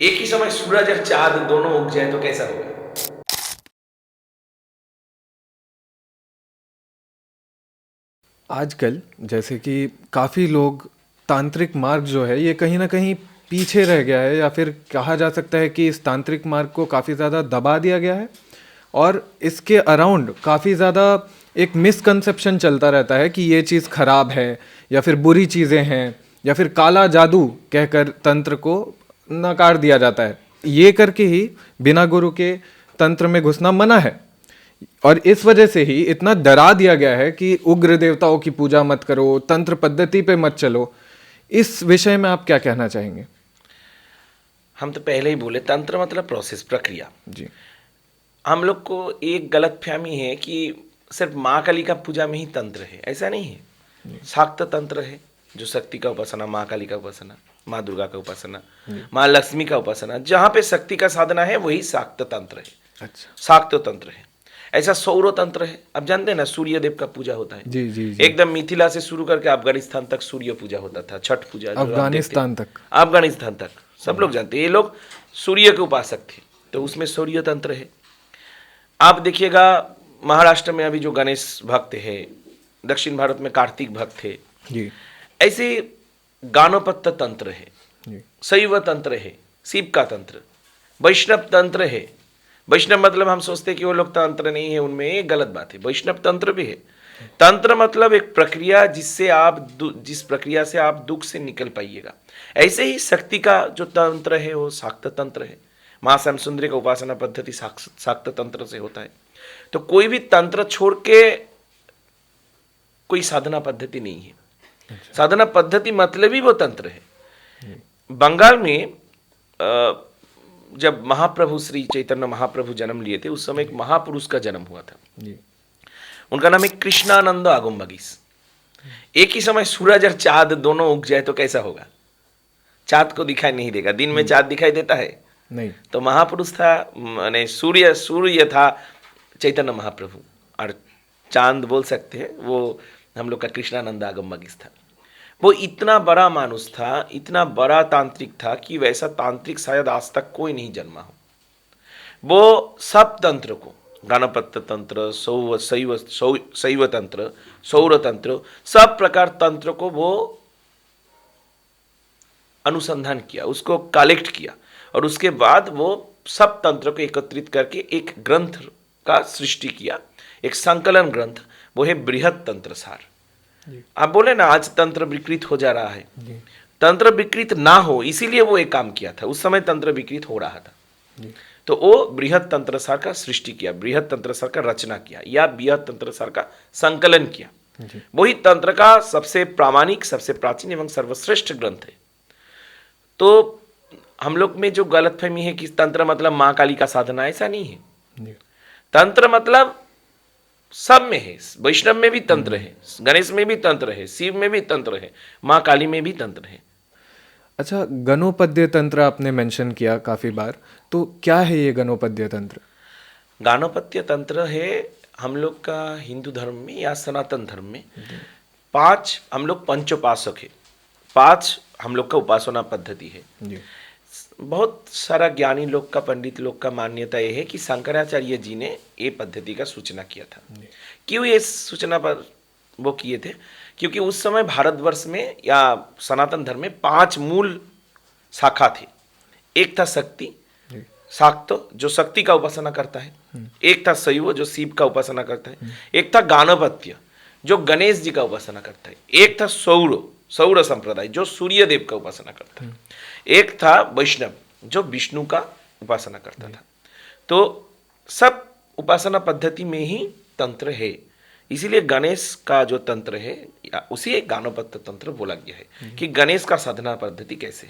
एक ही समय सूरज और चांद दोनों उग जाए तो कैसा होगा? आजकल जैसे कि काफ़ी लोग तांत्रिक मार्ग जो है ये कहीं ना कहीं पीछे रह गया है, या फिर कहा जा सकता है कि इस तांत्रिक मार्ग को काफ़ी ज़्यादा दबा दिया गया है। और इसके अराउंड काफ़ी ज़्यादा एक मिसकंसेप्शन चलता रहता है कि ये चीज़ खराब है, या फिर बुरी चीज़ें हैं, या फिर काला जादू कहकर तंत्र को नकार दिया जाता है। ये करके ही बिना गुरु के तंत्र में घुसना मना है। और इस वजह से ही इतना डरा दिया गया है कि उग्र देवताओं की पूजा मत करो, तंत्र पद्धति पे मत चलो। इस विषय में आप क्या कहना चाहेंगे? हम तो पहले ही बोले, तंत्र मतलब प्रोसेस, प्रक्रिया। जी। हम लोग को एक गलतफहमी है कि सिर्फ माँ काली का पूजा में ही तंत्र है, ऐसा नहीं है। शाक्त तंत्र है, जो शक्ति का उपासना, माँ काली का उपासना, माँ दुर्गा का उपासना, माँ लक्ष्मी का उपासना, जहाँ पे शक्ति का साधना है वही शाक्त तंत्र है। अच्छा। शाक्त तंत्र है। ऐसा सौर तंत्र है, आप जानते हैं ना, सूर्य देव का पूजा होता है। जी जी जी। एकदम मिथिला से शुरू करके अफगानिस्तान तक सूर्य पूजा होता था, छठ पूजा जो आप देखते हैं। अफगानिस्तान तक सब लोग जानते हैं, ये लोग सूर्य के उपासक थे, तो उसमें सूर्य तंत्र है। आप देखिएगा महाराष्ट्र में अभी जो गणेश भक्त है, दक्षिण भारत में कार्तिक भक्त है जी ऐसे गानोपत्य तंत्र है, जी। शैव तंत्र है, शिव का तंत्र, वैष्णव तंत्र है। वैष्णव मतलब हम सोचते हैं कि वो लोग तंत्र नहीं है, उनमें एक गलत बात है, वैष्णव तंत्र भी है। तंत्र मतलब एक प्रक्रिया जिससे आप जिस प्रक्रिया से आप दुख से निकल पाइएगा। ऐसे ही शक्ति का जो तंत्र है वो शाक्त तंत्र है। माँ श्याम सुंदरी का उपासना पद्धति शाक्त तंत्र से होता है। तो कोई भी तंत्र छोड़ के कोई साधना पद्धति नहीं है। साधना पद्धति मतलब ही वो तंत्र है। बंगाल में जब महाप्रभु श्री चैतन्य महाप्रभु जन्म लिए थे, उस समय एक महापुरुष का जन्म हुआ था जी। उनका नाम है कृष्णानंद आगुम्बगीस। एक ही समय सूरज और चांद दोनों उग जाए तो कैसा होगा? चांद को दिखाई नहीं देगा, दिन में चांद दिखाई देता है नहीं। तो महापुरुष था, माने सूर्य था चैतन्य महाप्रभु, और चांद बोल सकते हैं वो हम लोग का कृष्णानंद आगुम्बगीस था। वो इतना बड़ा मानुष था, इतना बड़ा तांत्रिक था कि वैसा तांत्रिक शायद आज तक कोई नहीं जन्मा हो। वो सब तंत्र को, गणपत्य तंत्र, शैव तंत्र, सौर तंत्र, सब प्रकार तंत्र को वो अनुसंधान किया, उसको कलेक्ट किया, और उसके बाद वो सब तंत्र को एकत्रित करके एक ग्रंथ का सृष्टि किया, एक संकलन ग्रंथ, वो है बृहत तंत्र सार। आप बोले ना आज तंत्र विकृत हो जा रहा है, तंत्र विकृत ना हो इसीलिए वो एक काम किया था। उस समय तंत्र विकृत हो रहा था, तो वो बृहत तंत्र सार का सृष्टि किया, बृहत तंत्र सार का रचना किया, या बृहत तंत्र सार का संकलन किया। वही तंत्र का सबसे प्रामाणिक, सबसे प्राचीन एवं सर्वश्रेष्ठ ग्रंथ है। तो हम लोग में जो गलतफहमी है कि तंत्र मतलब माँ काली का साधना, ऐसा नहीं है। तंत्र मतलब सब में है, वैष्णव में भी तंत्र है, गणेश में भी तंत्र है, शिव में भी तंत्र है, माँ काली में भी तंत्र है। अच्छा, गणोपद्य तंत्र आपने मेंशन किया काफ़ी बार, तो क्या है ये गणोपद्य तंत्र? गानोपत्य तंत्र है हम लोग का हिंदू धर्म में या सनातन धर्म में 5 हम लोग पंचोपासक है, 5 हम लोग का उपासना पद्धति है। जी। बहुत सारा ज्ञानी लोग का, पंडित लोग का मान्यता यह है कि शंकराचार्य जी ने ये पद्धति का सूचना किया था। क्यों ये सूचना पर वो किए थे? क्योंकि उस समय भारतवर्ष में या सनातन धर्म में 5 मूल शाखा थे। एक था शक्ति, शाक्त जो शक्ति का उपासना करता है, एक था शैव जो शिव का उपासना करता है, एक था गाणपत्य जो गणेश जी का उपासना करता है, एक था सौर संप्रदाय जो सूर्य देव का उपासना करता है, एक था वैष्णव जो विष्णु का उपासना करता था। तो सब उपासना पद्धति में ही तंत्र है, इसीलिए गणेश का जो तंत्र है या उसी गानोपत्य तंत्र बोला गया है कि गणेश का साधना पद्धति कैसे।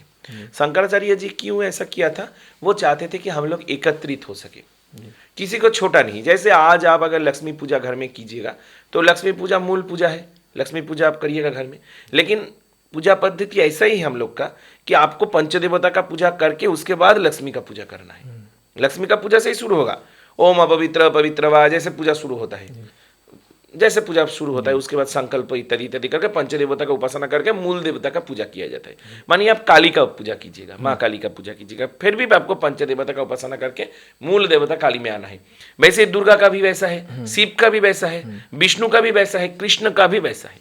शंकराचार्य जी क्यों ऐसा किया था? वो चाहते थे कि हम लोग एकत्रित हो सके, किसी को छोटा नहीं। जैसे आज आप अगर लक्ष्मी पूजा घर में कीजिएगा तो लक्ष्मी पूजा मूल पूजा है, लक्ष्मी पूजा आप करिएगा घर में, लेकिन पूजा पद्धति ऐसा ही हम लोग का कि आपको पंचदेवता का पूजा करके उसके बाद लक्ष्मी का पूजा करना है। लक्ष्मी का पूजा से ही शुरू होगा, ओम अपवित्र पवित्र वा जैसे पूजा शुरू होता है। जैसे पूजा शुरू होता है उसके बाद संकल्प इत्यादि इत्यादि करके पंचदेवता का उपासना करके मूल देवता का पूजा किया जाता है। मानिए आप काली का पूजा कीजिएगा, माँ काली का पूजा कीजिएगा, फिर भी आपको पंचदेवता का उपासना करके मूल देवता काली में आना है। वैसे दुर्गा का भी वैसा है, शिव का भी वैसा है, विष्णु का भी वैसा है, कृष्ण का भी वैसा है।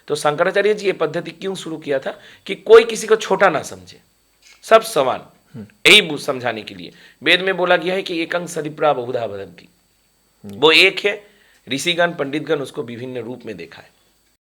तो शंकराचार्य जी ये पद्धति क्यों शुरू किया था कि कोई किसी को छोटा ना समझे, सब समान, यही समझाने के लिए। वेद में बोला गया है कि एकं सदिप्रा बहुधा वदन्ति, वो एक है, ऋषिगण पंडितगण उसको विभिन्न रूप में देखा है।